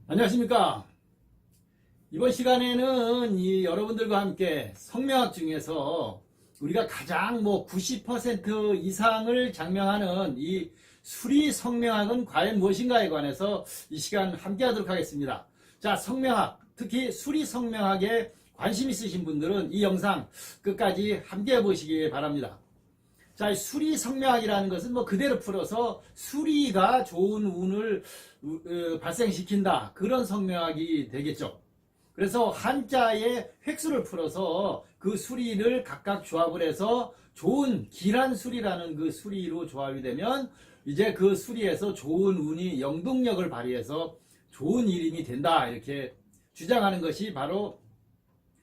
안녕하십니까. 이번 시간에는 여러분들과 함께 성명학 중에서 우리가 가장 90% 이상을 장명하는 이 수리 성명학은 과연 무엇인가에 관해서 이 시간 함께 하도록 하겠습니다. 자, 성명학, 특히 수리 성명학에 관심 있으신 분들은 이 영상 끝까지 함께 해보시기 바랍니다. 자, 수리 성명학이라는 것은 그대로 풀어서 수리가 좋은 운을 발생시킨다. 그런 성명학이 되겠죠. 그래서 한자의 획수를 풀어서 그 수리를 각각 조합을 해서 좋은 길한 수리라는 그 수리로 조합이 되면 이제 그 수리에서 좋은 운이 영동력을 발휘해서 좋은 이름이 된다. 이렇게 주장하는 것이 바로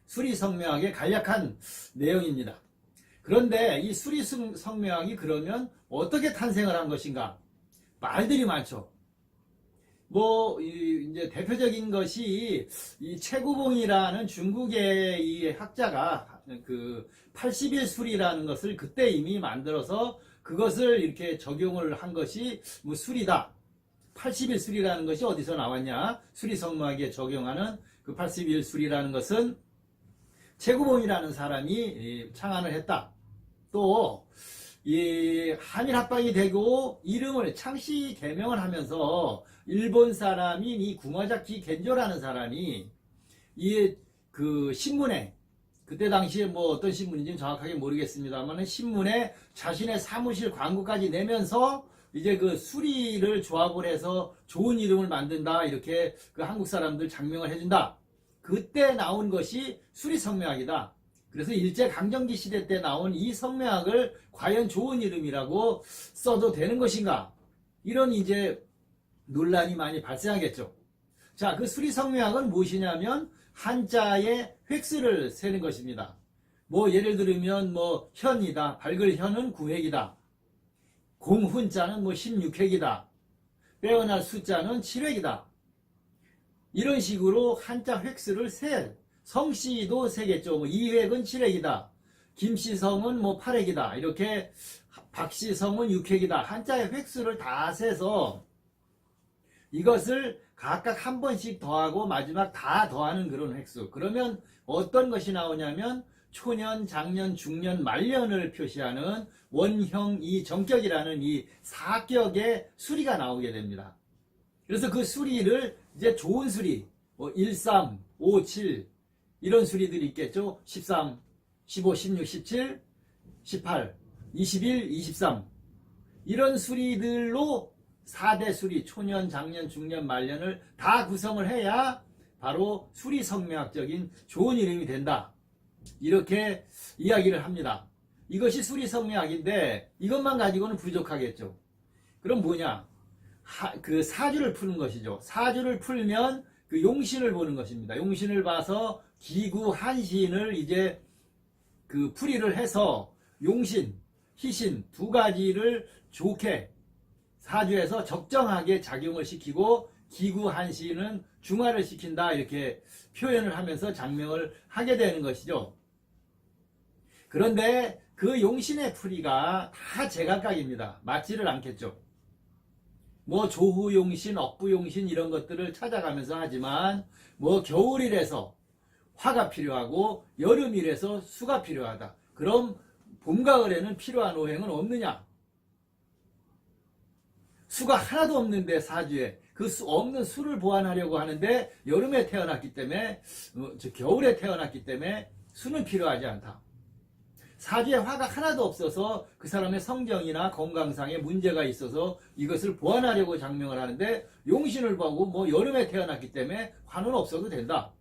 수리 성명학의 간략한 내용입니다. 그런데 이 수리 성명학이 그러면 어떻게 탄생을 한 것인가? 말들이 많죠. 이제 대표적인 것이 이 최구봉이라는 중국의 이 학자가 그 80일 수리라는 것을 그때 이미 만들어서 그것을 이렇게 적용을 한 것이 수리다. 80일 수리라는 것이 어디서 나왔냐? 수리 성명학에 적용하는 그 80일 수리라는 것은 최구봉이라는 사람이 창안을 했다. 또 이 한일 합방이 되고 이름을 창씨 개명을 하면서 일본 사람인 이 구마자키 겐조라는 사람이 이 그 신문에 그때 당시에 어떤 신문인지는 정확하게 모르겠습니다만 신문에 자신의 사무실 광고까지 내면서 이제 그 수리를 조합을 해서 좋은 이름을 만든다 이렇게 그 한국 사람들 장명을 해준다. 그때 나온 것이 수리 성명학이다. 그래서 일제강점기 시대 때 나온 이 성명학을 과연 좋은 이름이라고 써도 되는 것인가? 이런 이제 논란이 많이 발생하겠죠. 자, 그 수리 성명학은 무엇이냐면 한자의 획수를 세는 것입니다. 예를 들면 현이다. 밝을 현은 9획이다. 공훈자는 16획이다. 빼어날 숫자는 7획이다. 이런 식으로 한자 획수를 성씨도 세겠죠. 이획은 7획이다. 김씨성은 8획이다. 이렇게 박씨성은 6획이다. 한자의 획수를 다 세서 이것을 각각 한 번씩 더하고 마지막 다 더하는 그런 획수. 그러면 어떤 것이 나오냐면 초년, 장년, 중년, 말년을 표시하는 원형 이정격이라는 이 4격의 수리가 나오게 됩니다. 그래서 그 수리를 이제 좋은 수리, 13, 5, 7 이런 수리들이 있겠죠. 13, 15, 16, 17, 18, 21, 23 이런 수리들로 4대 수리, 초년, 장년, 중년, 말년을 다 구성을 해야 바로 수리 성명학적인 좋은 이름이 된다. 이렇게 이야기를 합니다. 이것이 수리 성명학인데 이것만 가지고는 부족하겠죠. 그럼 뭐냐? 그 사주를 푸는 것이죠. 사주를 풀면 그 용신을 보는 것입니다. 용신을 봐서 기구, 한신을 이제 그 풀이를 해서 용신, 희신 두 가지를 좋게 사주에서 적정하게 작용을 시키고 기구, 한신은 중화를 시킨다 이렇게 표현을 하면서 장명을 하게 되는 것이죠. 그런데 그 용신의 풀이가 다 제각각입니다. 맞지를 않겠죠. 조후용신, 억부용신 이런 것들을 찾아가면서 하지만 겨울이라서 화가 필요하고 여름이라서 수가 필요하다. 그럼 봄, 가을에는 필요한 오행은 없느냐? 수가 하나도 없는데 사주에 그 없는 수를 보완하려고 하는데 여름에 태어났기 때문에 겨울에 태어났기 때문에 수는 필요하지 않다. 사주에 화가 하나도 없어서 그 사람의 성정이나 건강상에 문제가 있어서 이것을 보완하려고 장명을 하는데 용신을 보고 여름에 태어났기 때문에 화는 없어도 된다.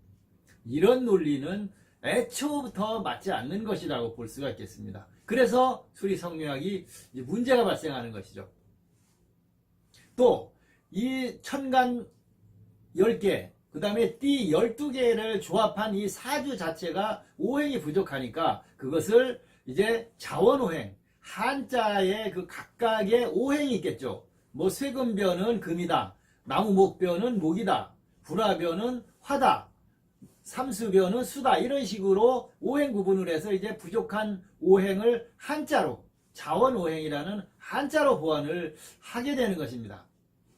이런 논리는 애초부터 맞지 않는 것이라고 볼 수가 있겠습니다. 그래서 수리 성명학이 문제가 발생하는 것이죠. 또 이 천간 10개 그 다음에 띠 12개를 조합한 이 사주 자체가 오행이 부족하니까 그것을 이제 자원오행, 한자의 그 각각의 오행이 있겠죠. 쇠금변은 금이다. 나무목변은 목이다. 불화변은 화다. 삼수변은 수다. 이런 식으로 오행 구분을 해서 이제 부족한 오행을 한자로, 자원오행이라는 한자로 보완을 하게 되는 것입니다.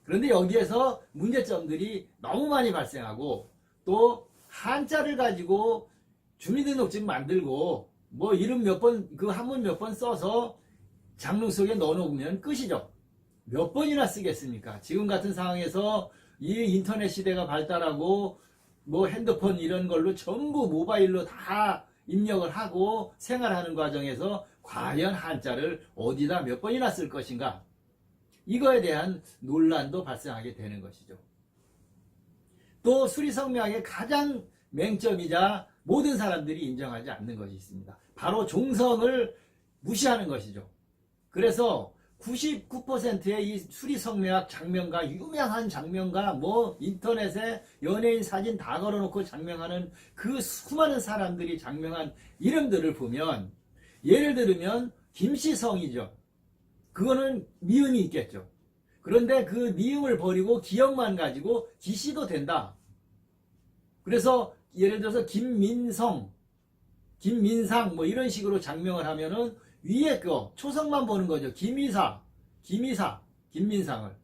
그런데 여기에서 문제점들이 너무 많이 발생하고 또 한자를 가지고 주민등록증 만들고 뭐 이름 몇 번, 그 한문 몇 번 써서 장롱 속에 넣어놓으면 끝이죠. 몇 번이나 쓰겠습니까? 지금 같은 상황에서 이 인터넷 시대가 발달하고 뭐 핸드폰 이런 걸로 전부 모바일로 다 입력을 하고 생활하는 과정에서 과연 한자를 어디다 몇 번이나 쓸 것인가? 이거에 대한 논란도 발생하게 되는 것이죠. 또 수리성명학의 가장 맹점이자 모든 사람들이 인정하지 않는 것이 있습니다. 바로 종성을 무시하는 것이죠. 그래서 99%의 이 수리성명학 장명가, 유명한 장명가, 뭐 인터넷에 연예인 사진 다 걸어놓고 장명하는 그 수많은 사람들이 장명한 이름들을 보면 예를 들면 김시성이죠. 그거는 미음이 있겠죠. 그런데 그 미음을 버리고 기억만 가지고 기시도 된다. 그래서 예를 들어서 김민성, 김민상 뭐 이런 식으로 장명을 하면은 위에 거 초성만 보는 거죠. 김이사, 김민상을.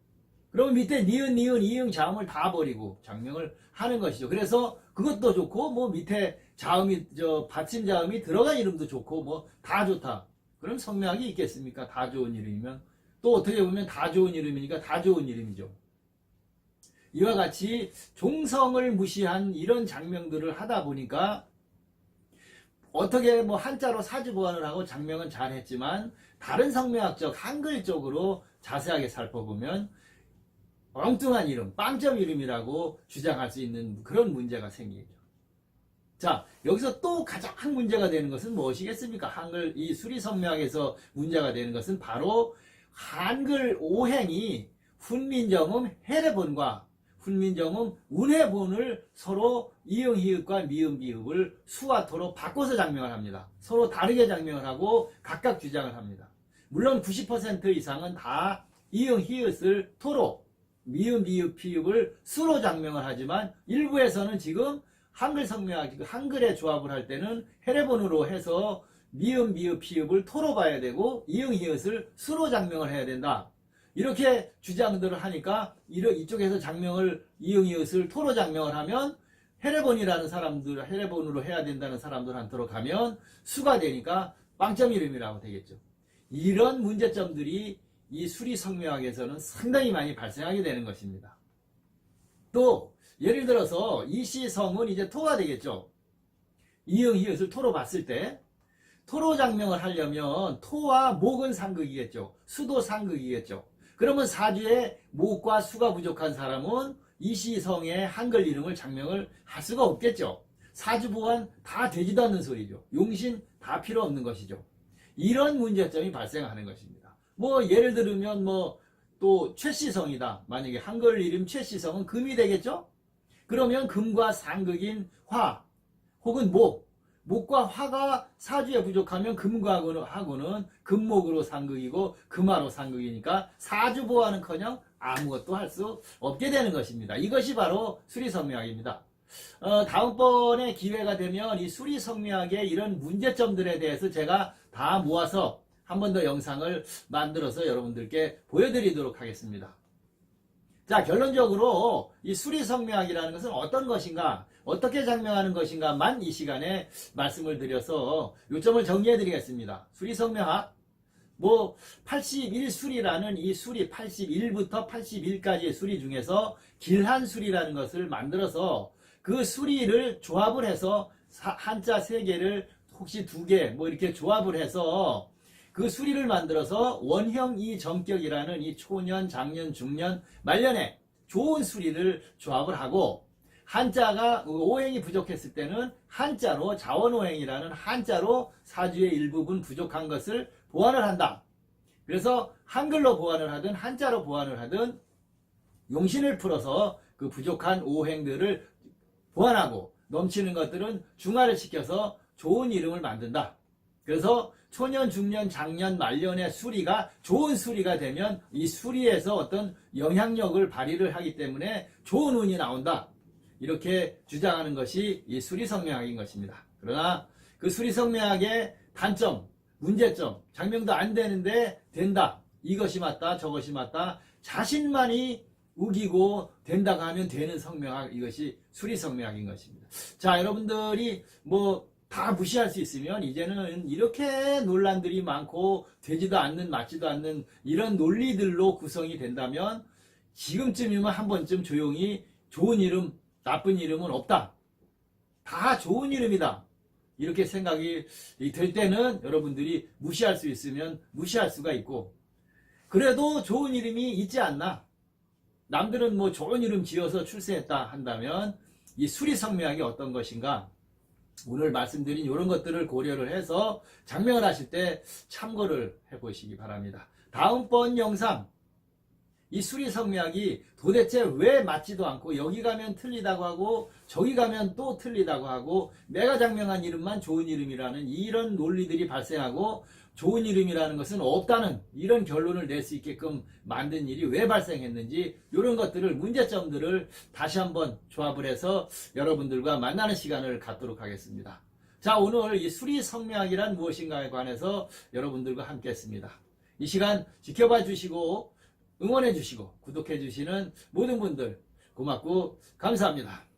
그러면 밑에 니은, 이응, 자음을 다 버리고 장명을 하는 것이죠. 그래서 그것도 좋고 뭐 밑에 자음이 받침 자음이 들어간 이름도 좋고 뭐 다 좋다. 그럼 성명학이 있겠습니까? 다 좋은 이름이면 또 어떻게 보면 다 좋은 이름이니까 다 좋은 이름이죠. 이와 같이 종성을 무시한 이런 장명들을 하다 보니까 어떻게 뭐 한자로 사주 보완을 하고 장명은 잘했지만 다른 성명학적 한글적으로 자세하게 살펴보면 엉뚱한 이름, 빵점 이름이라고 주장할 수 있는 그런 문제가 생기죠. 자, 여기서 또 가장 문제가 되는 것은 무엇이겠습니까? 한글 이 수리성명학에서 문제가 되는 것은 바로 한글 오행이 훈민정음 해례본과 훈민정음 운해본을 서로 이응 히읗과 미음 비읍을 수와 토로 바꿔서 장명을 합니다. 서로 다르게 장명을 하고 각각 주장을 합니다. 물론 90% 이상은 다 이응 히읗을 토로 미음 비읍 피읍을 수로 장명을 하지만 일부에서는 지금 한글 성명학 한글에 조합을 할 때는 해례본으로 해서 미음 비읍 피읍을 토로 봐야 되고 이응 히읗을 수로 장명을 해야 된다. 이렇게 주장들을 하니까 이쪽에서 장명을 이응 히읗을 토로 장명을 하면 해례본이라는 사람들 해례본으로 해야 된다는 사람들한테로 가면 수가 되니까 빵점 이름이라고 되겠죠. 이런 문제점들이 이 수리성명학에서는 상당히 많이 발생하게 되는 것입니다. 또 예를 들어서 이시성은 이제 토가 되겠죠. 이응 히읗을 토로 봤을 때 토로 장명을 하려면 토와 목은 상극이겠죠. 수도 상극이겠죠. 그러면 사주에 목과 수가 부족한 사람은 이시성의 한글 이름을 장명을 할 수가 없겠죠. 사주 보완 다 되지도 않는 소리죠. 용신 다 필요 없는 것이죠. 이런 문제점이 발생하는 것입니다. 뭐 예를 들면 뭐 또 최시성이다. 만약에 한글 이름 최시성은 금이 되겠죠. 그러면 금과 상극인 화 혹은 목과 화가 사주에 부족하면 금하고는 금목으로 상극이고 금화로 상극이니까 사주 보완은커녕 아무것도 할 수 없게 되는 것입니다. 이것이 바로 수리성명학입니다. 다음번에 기회가 되면 이 수리성명학의 이런 문제점들에 대해서 제가 다 모아서 한 번 더 영상을 만들어서 여러분들께 보여드리도록 하겠습니다. 자, 결론적으로 이 수리성명학이라는 것은 어떤 것인가, 어떻게 장명하는 것인가만 이 시간에 말씀을 드려서 요점을 정리해 드리겠습니다. 수리성명학, 뭐 81수리라는 이 수리 81부터 81까지의 수리 중에서 길한수리라는 것을 만들어서 그 수리를 조합을 해서 한자 3개를 혹시 2개 뭐 이렇게 조합을 해서 그 수리를 만들어서 원형이 정격이라는 이 초년, 장년, 중년, 말년에 좋은 수리를 조합을 하고 한자가 오행이 부족했을 때는 한자로 자원오행이라는 한자로 사주의 일부분 부족한 것을 보완을 한다. 그래서 한글로 보완을 하든 한자로 보완을 하든 용신을 풀어서 그 부족한 오행들을 보완하고 넘치는 것들은 중화를 시켜서 좋은 이름을 만든다. 그래서 초년, 중년, 장년, 말년의 수리가 좋은 수리가 되면 이 수리에서 어떤 영향력을 발휘를 하기 때문에 좋은 운이 나온다. 이렇게 주장하는 것이 이 수리성명학인 것입니다. 그러나 그 수리성명학의 단점, 문제점, 장명도 안 되는데 된다. 이것이 맞다, 저것이 맞다. 자신만이 우기고 된다고 하면 되는 성명학, 이것이 수리성명학인 것입니다. 자, 여러분들이 뭐 다 무시할 수 있으면 이제는 이렇게 논란들이 많고 되지도 않는 맞지도 않는 이런 논리들로 구성이 된다면 지금쯤이면 한 번쯤 조용히 좋은 이름, 나쁜 이름은 없다. 다 좋은 이름이다. 이렇게 생각이 될 때는 여러분들이 무시할 수 있으면 무시할 수가 있고, 그래도 좋은 이름이 있지 않나. 남들은 뭐 좋은 이름 지어서 출세했다 한다면 이 수리성명학이 어떤 것인가, 오늘 말씀드린 이런 것들을 고려를 해서 장명을 하실 때 참고를 해보시기 바랍니다. 다음번 영상, 이 수리성명학이 도대체 왜 맞지도 않고 여기 가면 틀리다고 하고 저기 가면 또 틀리다고 하고 내가 장명한 이름만 좋은 이름이라는 이런 논리들이 발생하고 좋은 이름이라는 것은 없다는 이런 결론을 낼 수 있게끔 만든 일이 왜 발생했는지, 이런 것들을, 문제점들을 다시 한번 조합을 해서 여러분들과 만나는 시간을 갖도록 하겠습니다. 자, 오늘 이 수리성명학이란 무엇인가에 관해서 여러분들과 함께 했습니다. 이 시간 지켜봐 주시고 응원해 주시고 구독해 주시는 모든 분들 고맙고 감사합니다.